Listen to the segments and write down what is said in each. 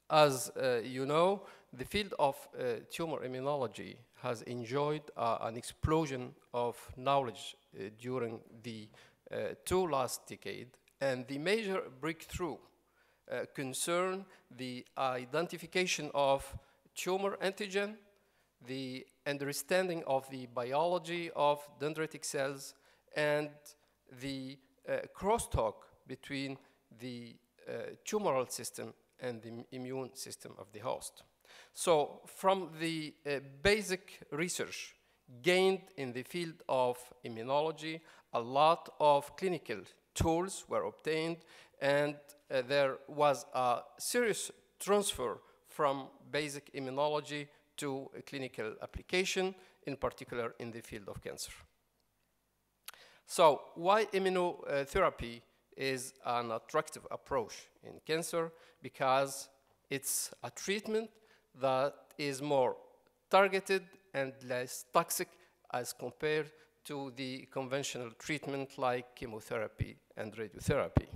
As you know, the field of tumor immunology has enjoyed an explosion of knowledge during the two last decades, and the major breakthrough concern the identification of tumor antigen, the understanding of the biology of dendritic cells, and the crosstalk between the tumoral system and the immune system of the host. So from the basic research gained in the field of immunology, a lot of clinical tools were obtained, and there was a serious transfer from basic immunology to a clinical application, in particular in the field of cancer. So why immunotherapy is an attractive approach in cancer? Because it's a treatment that is more targeted and less toxic as compared to the conventional treatment like chemotherapy and radiotherapy.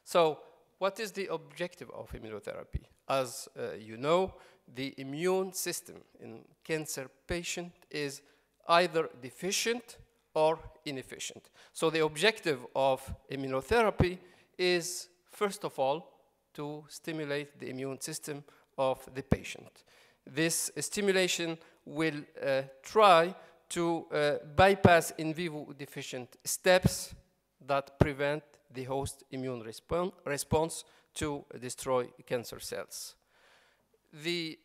So what is the objective of immunotherapy? As you know, the immune system in cancer patient is either deficient or inefficient. So the objective of immunotherapy is, first of all, to stimulate the immune system of the patient. This stimulation will try to bypass in vivo deficient steps that prevent the host immune response to destroy cancer cells. The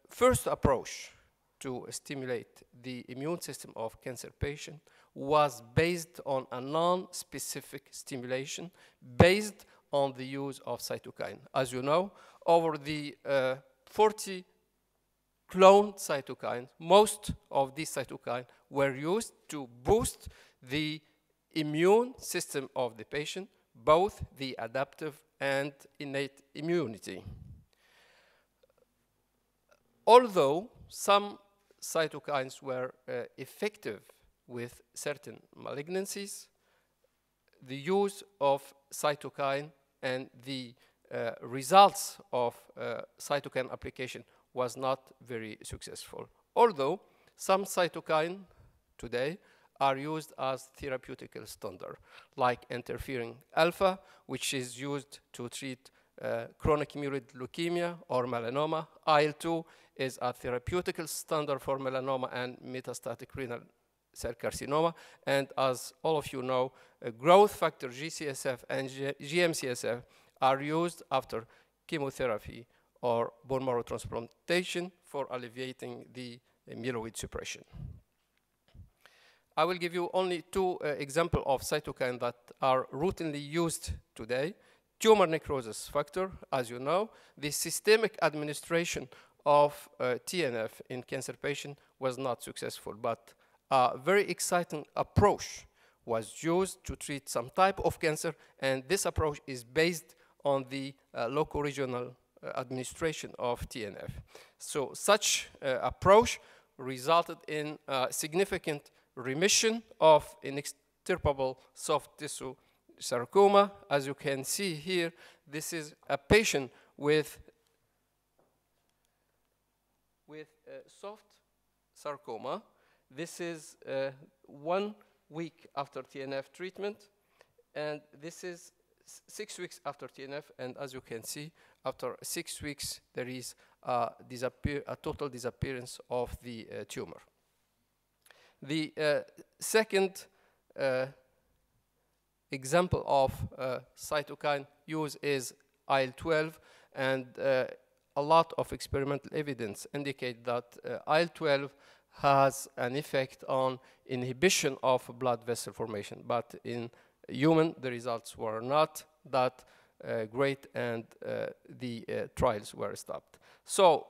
first approach to stimulate the immune system of cancer patient was based on a non-specific stimulation based on the use of cytokine. As you know, over the 40 cloned cytokines, most of these cytokines were used to boost the immune system of the patient, both the adaptive and innate immunity. Although some cytokines were effective with certain malignancies, the use of cytokine and the results of cytokine application was not very successful. Although some cytokine today are used as therapeutical standard, like interferon alpha, which is used to treat chronic myeloid leukemia or melanoma. IL-2 is a therapeutical standard for melanoma and metastatic renal cell carcinoma. And as all of you know, growth factor GCSF and GM-CSF are used after chemotherapy or bone marrow transplantation for alleviating the myeloid suppression. I will give you only two examples of cytokines that are routinely used today. Tumor necrosis factor, as you know, the systemic administration of TNF in cancer patients was not successful, but a very exciting approach was used to treat some type of cancer, and this approach is based on the local regional administration of TNF. So such approach resulted in significant remission of inextirpable soft tissue sarcoma. As you can see here, this is a patient with soft sarcoma. This is 1 week after TNF treatment, and this is 6 weeks after TNF, and as you can see, after 6 weeks, there is a total disappearance of the tumor. The second example of cytokine use is IL-12, and a lot of experimental evidence indicate that IL-12 has an effect on inhibition of blood vessel formation, but in human, the results were not that great, and the trials were stopped. So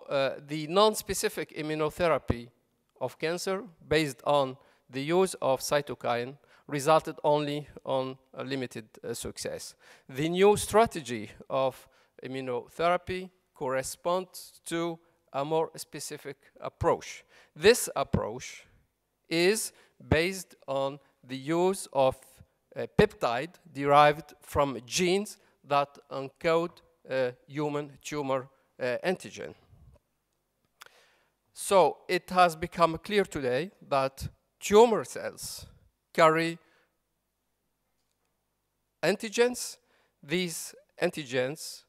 the non-specific immunotherapy of cancer based on the use of cytokine resulted only on a limited success. The new strategy of immunotherapy corresponds to a more specific approach. This approach is based on the use of a peptide derived from genes that encode human tumor antigen. So it has become clear today that tumor cells carry antigens. These antigens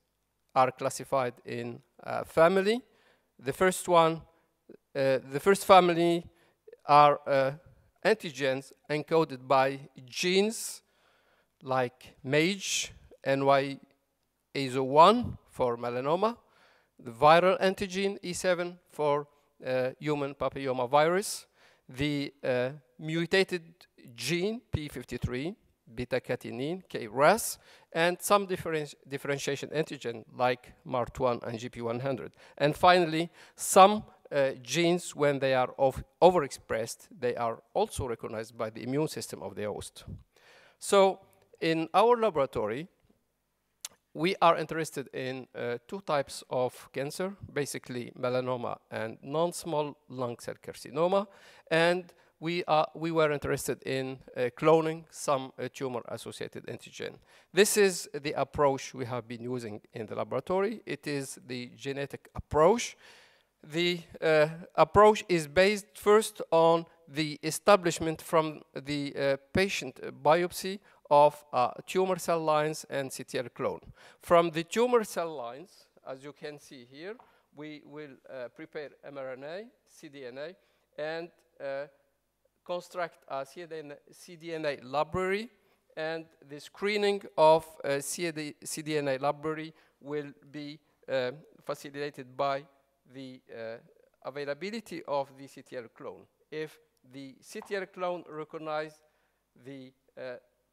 are classified in a family. The first family are antigens encoded by genes like MAGE, NY-ASO1 for melanoma, the viral antigen E7 for human papillomavirus, the mutated gene P53, beta-catenin, KRAS, and some differentiation antigen like MART1 and GP100. And finally, some genes, when they are overexpressed, they are also recognized by the immune system of the host. So in our laboratory, we are interested in two types of cancer, basically melanoma and non-small lung cell carcinoma. And we were interested in cloning some tumor-associated antigen. This is the approach we have been using in the laboratory. It is the genetic approach. The approach is based first on the establishment from the patient biopsy of tumor cell lines and CTL clone. From the tumor cell lines, as you can see here, we will prepare mRNA, cDNA, and construct a cDNA library, and the screening of cDNA library will be facilitated by the availability of the CTL clone. If the CTL clone recognizes the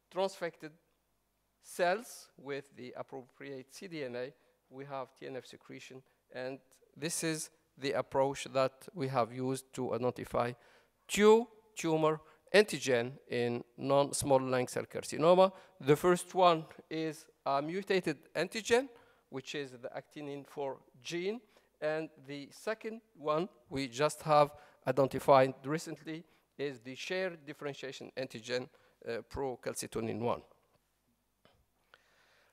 transfected cells with the appropriate cDNA, we have TNF secretion, and this is the approach that we have used to identify two tumor antigen in non-small lung cell carcinoma. The first one is a mutated antigen, which is the actinin 4 gene, and the second one we just have identified recently is the shared differentiation antigen procalcitonin 1.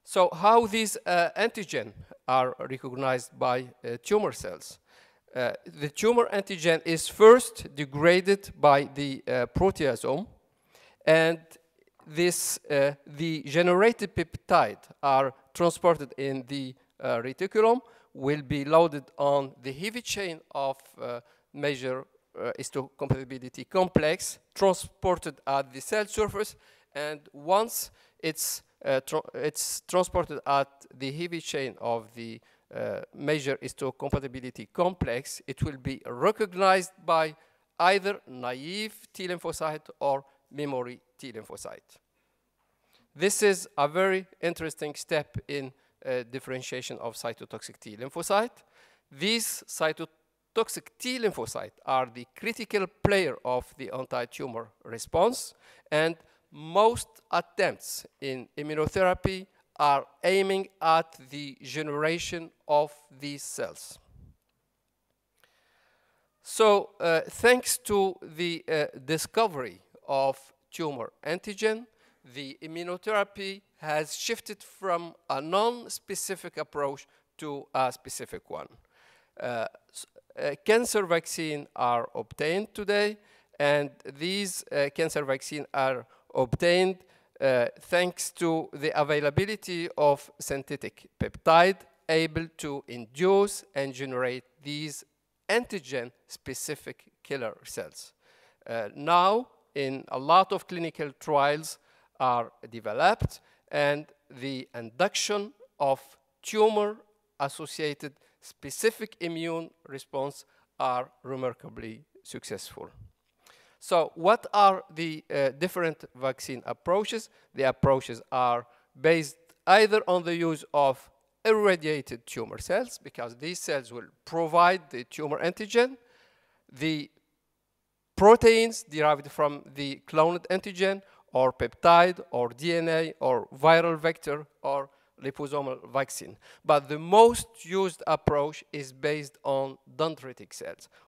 So how these antigen are recognized by tumor cells? The tumor antigen is first degraded by the proteasome, and the generated peptide are transported in the reticulum, will be loaded on the heavy chain of major histocompatibility complex, transported at the cell surface, and once it's transported at the heavy chain of the major histocompatibility complex, it will be recognized by either naive T lymphocyte or memory T lymphocyte. This is a very interesting step in differentiation of cytotoxic T lymphocyte. These cytotoxic T lymphocytes are the critical player of the anti-tumor response, and most attempts in immunotherapy are aiming at the generation of these cells. So thanks to the discovery of tumor antigen, the immunotherapy has shifted from a non-specific approach to a specific one. Cancer vaccines are obtained today, and these cancer vaccines are obtained thanks to the availability of synthetic peptide able to induce and generate these antigen-specific killer cells. Now, in a lot of clinical trials are developed, and the induction of tumor-associated specific immune response are remarkably successful. So what are the different vaccine approaches? The approaches are based either on the use of irradiated tumor cells, because these cells will provide the tumor antigen, the proteins derived from the cloned antigen, or peptide, or DNA, or viral vector, or liposomal vaccine. But the most used approach is based on dendritic cells.